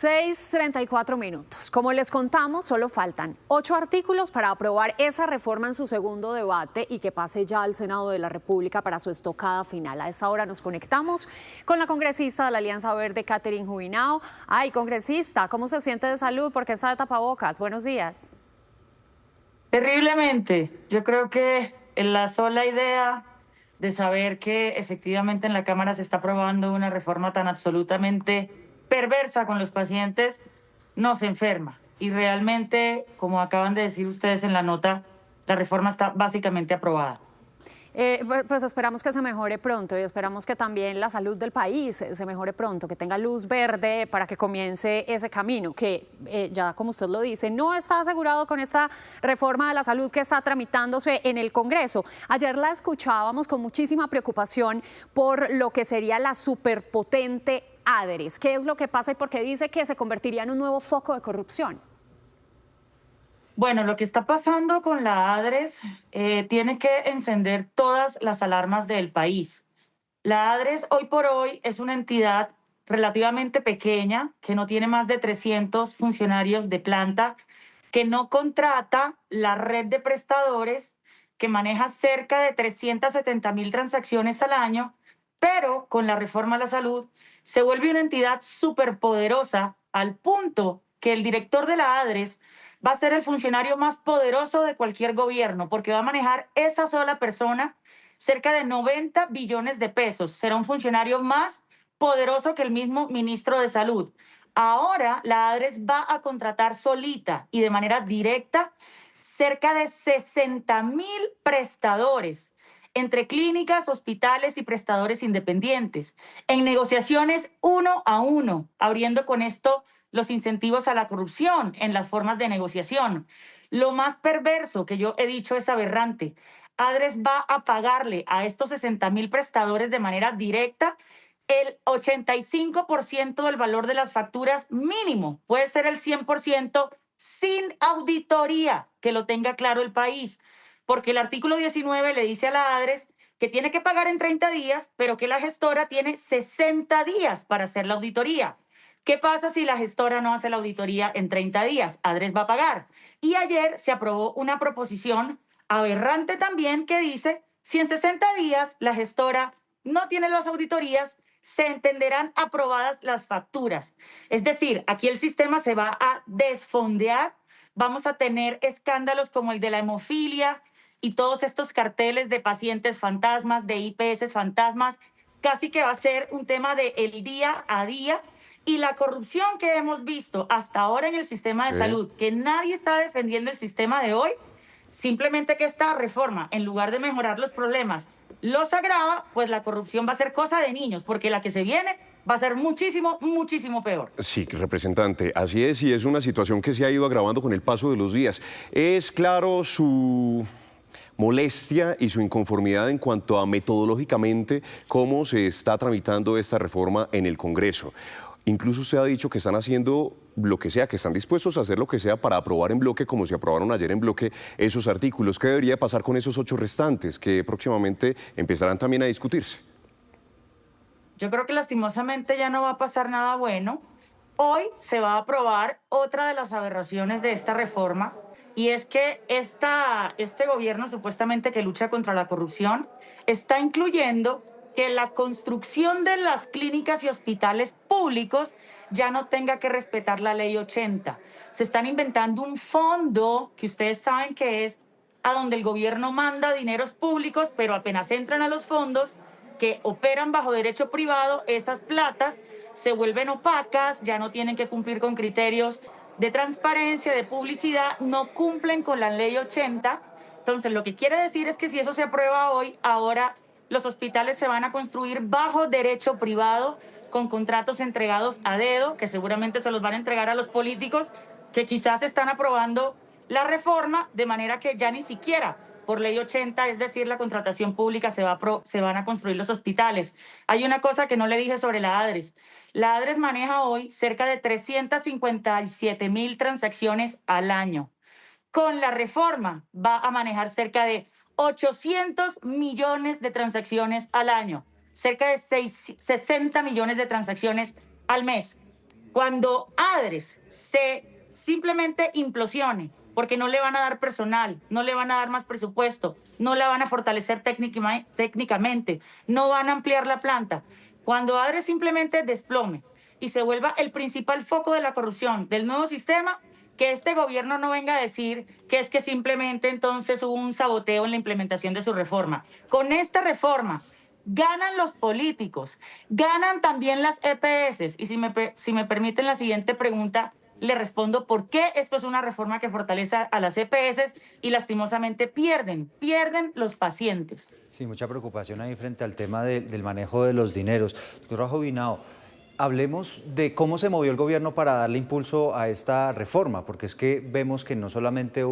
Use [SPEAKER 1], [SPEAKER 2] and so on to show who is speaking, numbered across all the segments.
[SPEAKER 1] 6:34. Como les contamos, solo faltan 8 artículos para aprobar esa reforma en su segundo debate y que pase ya al Senado de la República para su estocada final. A esta hora nos conectamos con la congresista de la Alianza Verde, Catherine Juvinao. Ay, congresista, ¿cómo se siente de salud? ¿Por qué está de tapabocas? Buenos días.
[SPEAKER 2] Terriblemente. Yo creo que la sola idea de saber que efectivamente en la Cámara se está aprobando una reforma tan absolutamente perversa con los pacientes nos enferma. Y realmente, como acaban de decir ustedes en la nota, la reforma está básicamente aprobada.
[SPEAKER 1] Pues esperamos que se mejore pronto y esperamos que también la salud del país se mejore pronto, que tenga luz verde para que comience ese camino que ya como usted lo dice, no está asegurado con esta reforma de la salud que está tramitándose en el Congreso. Ayer la escuchábamos con muchísima preocupación por lo que sería la superpotente ADRES. ¿Qué es lo que pasa y por qué dice que se convertiría en un nuevo foco de corrupción?
[SPEAKER 2] Bueno, lo que está pasando con la ADRES tiene que encender todas las alarmas del país. La ADRES hoy por hoy es una entidad relativamente pequeña, que no tiene más de 300 funcionarios de planta, que no contrata la red de prestadores, que maneja cerca de 370.000 transacciones al año, pero con la reforma a la salud se vuelve una entidad superpoderosa al punto que el director de la ADRES va a ser el funcionario más poderoso de cualquier gobierno, porque va a manejar esa sola persona cerca de 90 billones de pesos. Será un funcionario más poderoso que el mismo ministro de Salud. Ahora la ADRES va a contratar solita y de manera directa cerca de 60.000 prestadores entre clínicas, hospitales y prestadores independientes, en negociaciones 1 a 1, abriendo con esto los incentivos a la corrupción en las formas de negociación. Lo más perverso que yo he dicho es aberrante. ADRES va a pagarle a estos 60.000 prestadores de manera directa el 85% del valor de las facturas mínimo. Puede ser el 100% sin auditoría, que lo tenga claro el país, porque el artículo 19 le dice a la ADRES que tiene que pagar en 30 días, pero que la gestora tiene 60 días para hacer la auditoría. ¿Qué pasa si la gestora no hace la auditoría en 30 días? ADRES va a pagar. Y ayer se aprobó una proposición aberrante también que dice, si en 60 días la gestora no tiene las auditorías, se entenderán aprobadas las facturas. Es decir, aquí el sistema se va a desfondear, vamos a tener escándalos como el de la hemofilia y todos estos carteles de pacientes fantasmas, de IPS fantasmas, casi que va a ser un tema del día a día. Y la corrupción que hemos visto hasta ahora en el sistema de salud, que nadie está defendiendo el sistema de hoy, simplemente que esta reforma, en lugar de mejorar los problemas, los agrava, pues la corrupción va a ser cosa de niños, porque la que se viene va a ser muchísimo, muchísimo peor.
[SPEAKER 3] Sí, representante, así es, y es una situación que se ha ido agravando con el paso de los días. Es claro su molestia y su inconformidad en cuanto a metodológicamente cómo se está tramitando esta reforma en el Congreso. Incluso usted ha dicho que están haciendo lo que sea, que están dispuestos a hacer lo que sea para aprobar en bloque, como se aprobaron ayer en bloque, esos artículos. ¿Qué debería pasar con esos 8 restantes que próximamente empezarán también a discutirse?
[SPEAKER 2] Yo creo que lastimosamente ya no va a pasar nada bueno. Hoy se va a aprobar otra de las aberraciones de esta reforma, y es que este gobierno supuestamente que lucha contra la corrupción está incluyendo que la construcción de las clínicas y hospitales públicos ya no tenga que respetar la ley 80. Se están inventando un fondo que ustedes saben que es a donde el gobierno manda dineros públicos, pero apenas entran a los fondos que operan bajo derecho privado, esas platas se vuelven opacas, ya no tienen que cumplir con criterios de transparencia, de publicidad, no cumplen con la ley 80. Entonces, lo que quiere decir es que si eso se aprueba hoy, ahora los hospitales se van a construir bajo derecho privado, con contratos entregados a dedo, que seguramente se los van a entregar a los políticos que quizás están aprobando la reforma, de manera que ya ni siquiera por ley 80, es decir, la contratación pública, se van a construir los hospitales. Hay una cosa que no le dije sobre la ADRES. La ADRES maneja hoy cerca de 357.000 transacciones al año. Con la reforma va a manejar cerca de 800 millones de transacciones al año, cerca de 60 millones de transacciones al mes. Cuando ADRES se simplemente implosione, porque no le van a dar personal, no le van a dar más presupuesto, no la van a fortalecer técnicamente, no van a ampliar la planta. Cuando ADRES simplemente desplome y se vuelva el principal foco de la corrupción del nuevo sistema, que este gobierno no venga a decir que es que simplemente entonces hubo un saboteo en la implementación de su reforma. Con esta reforma ganan los políticos, ganan también las EPS. Y si me permiten la siguiente pregunta, le respondo por qué esto es una reforma que fortalece a las EPS y lastimosamente pierden los pacientes.
[SPEAKER 4] Sí, mucha preocupación ahí frente al tema del manejo de los dineros. Doctora Jubinao, hablemos de cómo se movió el gobierno para darle impulso a esta reforma, porque es que vemos que no solamente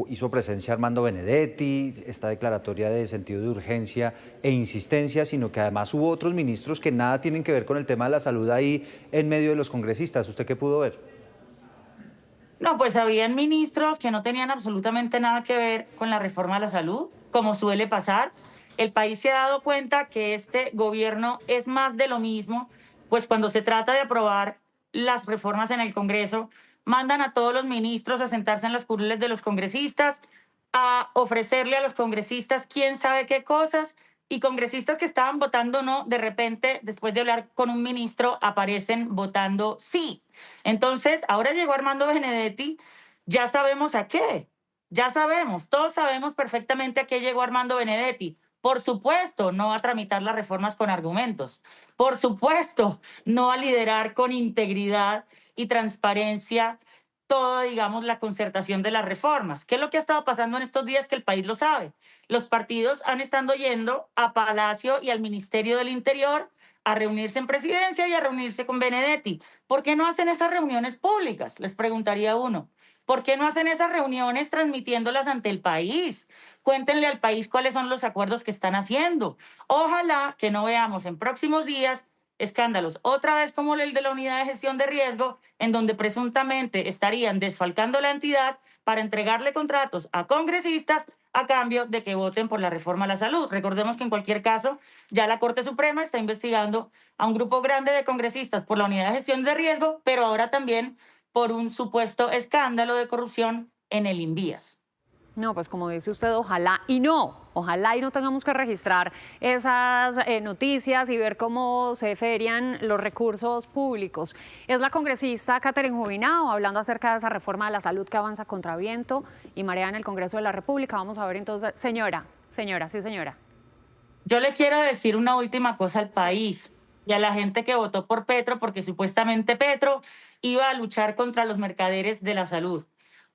[SPEAKER 4] hizo presencia Armando Benedetti, esta declaratoria de sentido de urgencia e insistencia, sino que además hubo otros ministros que nada tienen que ver con el tema de la salud ahí en medio de los congresistas. ¿Usted qué pudo ver?
[SPEAKER 2] No, pues habían ministros que no tenían absolutamente nada que ver con la reforma a la salud, como suele pasar. El país se ha dado cuenta que este gobierno es más de lo mismo, pues cuando se trata de aprobar las reformas en el Congreso, mandan a todos los ministros a sentarse en las curules de los congresistas, a ofrecerle a los congresistas quién sabe qué cosas, y congresistas que estaban votando no, de repente, después de hablar con un ministro, aparecen votando sí. Entonces, ahora llegó Armando Benedetti, ya sabemos a qué, ya sabemos, todos sabemos perfectamente a qué llegó Armando Benedetti. Por supuesto, no va a tramitar las reformas con argumentos. Por supuesto, no va a liderar con integridad y transparencia toda, digamos, la concertación de las reformas. ¿Qué es lo que ha estado pasando en estos días que el país lo sabe? Los partidos han estado yendo a Palacio y al Ministerio del Interior a reunirse en presidencia y a reunirse con Benedetti. ¿Por qué no hacen esas reuniones públicas? Les preguntaría uno. ¿Por qué no hacen esas reuniones transmitiéndolas ante el país? Cuéntenle al país cuáles son los acuerdos que están haciendo. Ojalá que no veamos en próximos días escándalos, otra vez como el de la unidad de gestión de riesgo, en donde presuntamente estarían desfalcando la entidad para entregarle contratos a congresistas a cambio de que voten por la reforma a la salud. Recordemos que en cualquier caso, ya la Corte Suprema está investigando a un grupo grande de congresistas por la unidad de gestión de riesgo, pero ahora también por un supuesto escándalo de corrupción en el INVIAS.
[SPEAKER 1] No, pues como dice usted, ojalá y no tengamos que registrar esas noticias y ver cómo se ferian los recursos públicos. Es la congresista Catherine Jubinao hablando acerca de esa reforma de la salud que avanza contra viento y marea en el Congreso de la República. Vamos a ver entonces, señora.
[SPEAKER 2] Yo le quiero decir una última cosa al país y a la gente que votó por Petro, porque supuestamente Petro iba a luchar contra los mercaderes de la salud.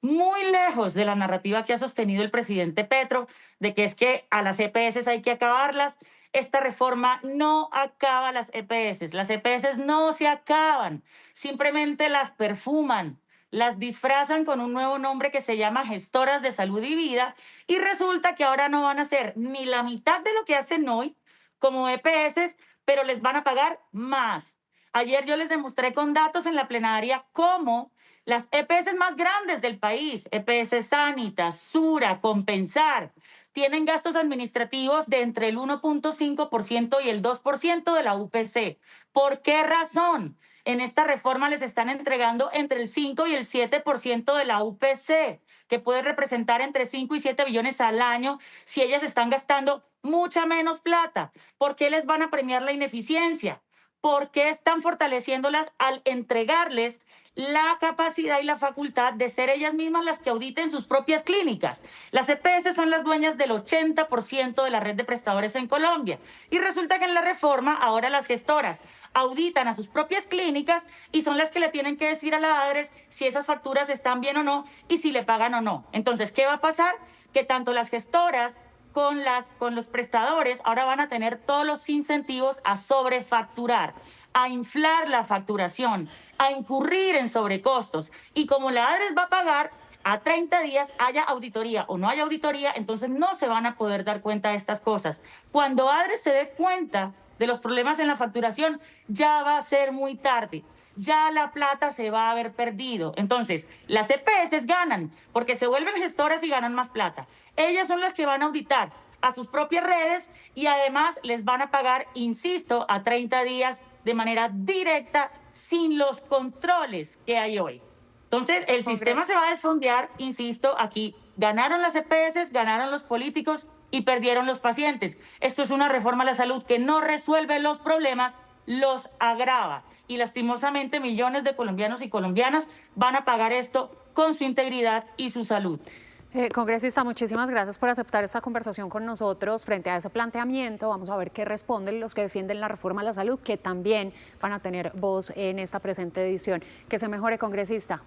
[SPEAKER 2] Muy lejos de la narrativa que ha sostenido el presidente Petro, de que es que a las EPS hay que acabarlas. Esta reforma no acaba las EPS. Las EPS no se acaban, simplemente las perfuman, las disfrazan con un nuevo nombre que se llama gestoras de salud y vida, y resulta que ahora no van a hacer ni la mitad de lo que hacen hoy como EPS, pero les van a pagar más. Ayer yo les demostré con datos en la plenaria cómo las EPS más grandes del país, EPS Sanitas, Sura, Compensar, tienen gastos administrativos de entre el 1.5% y el 2% de la UPC. ¿Por qué razón? En esta reforma les están entregando entre el 5 y el 7% de la UPC, que puede representar entre 5 y 7 billones al año si ellas están gastando mucha menos plata. ¿Por qué les van a premiar la ineficiencia? ¿Por qué están fortaleciéndolas al entregarles la capacidad y la facultad de ser ellas mismas las que auditen sus propias clínicas? Las EPS son las dueñas del 80% de la red de prestadores en Colombia. Y resulta que en la reforma ahora las gestoras auditan a sus propias clínicas y son las que le tienen que decir a la ADRES si esas facturas están bien o no y si le pagan o no. Entonces, ¿qué va a pasar? Que tanto las gestoras con los prestadores ahora van a tener todos los incentivos a sobrefacturar, a inflar la facturación, a incurrir en sobrecostos. Y como la ADRES va a pagar, a 30 días haya auditoría o no haya auditoría, entonces no se van a poder dar cuenta de estas cosas. Cuando ADRES se dé cuenta de los problemas en la facturación, ya va a ser muy tarde. Ya la plata se va a haber perdido. Entonces, las EPS ganan porque se vuelven gestoras y ganan más plata. Ellas son las que van a auditar a sus propias redes y además les van a pagar, insisto, a 30 días de manera directa sin los controles que hay hoy. Entonces, el sistema se va a desfondear, insisto, aquí ganaron las EPS, ganaron los políticos y perdieron los pacientes. Esto es una reforma a la salud que no resuelve los problemas, los agrava. Y lastimosamente millones de colombianos y colombianas van a pagar esto con su integridad y su salud.
[SPEAKER 1] Congresista, muchísimas gracias por aceptar esta conversación con nosotros frente a ese planteamiento. Vamos a ver qué responden los que defienden la reforma a la salud, que también van a tener voz en esta presente edición. Que se mejore, congresista.